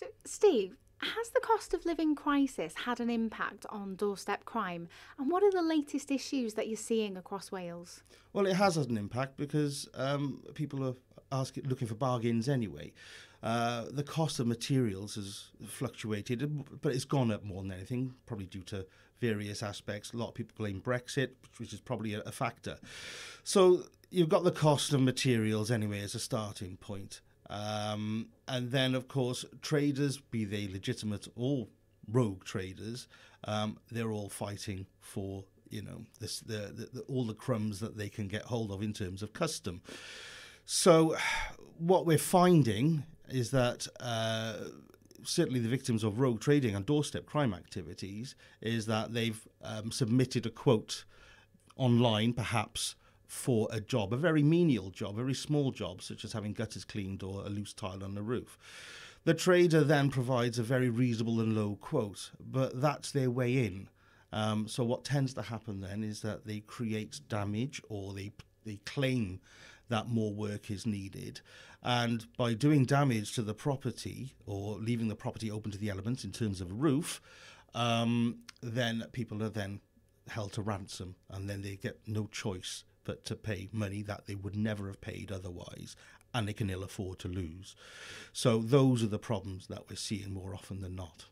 So, Steve, has the cost of living crisis had an impact on doorstep crime? And what are the latest issues that you're seeing across Wales? Well, it has had an impact because people are looking for bargains anyway. The cost of materials has fluctuated, but it's gone up more than anything, probably due to various aspects. A lot of people blame Brexit, which is probably a factor. So you've got the cost of materials anyway as a starting point. And then, of course, traders, be they legitimate or rogue traders, they're all fighting for all the crumbs that they can get hold of in terms of custom. So what we're finding is that certainly the victims of rogue trading and doorstep crime activities is that they've submitted a quote online, perhaps, for a job, a very menial job, a very small job, such as having gutters cleaned or a loose tile on the roof. The trader then provides a very reasonable and low quote, but that's their way in. So what tends to happen then is that they create damage, or they claim that more work is needed. And by doing damage to the property or leaving the property open to the elements in terms of a roof, then people are then held to ransom, and then they get no choice but to pay money that they would never have paid otherwise, and they can ill afford to lose. So those are the problems that we're seeing more often than not.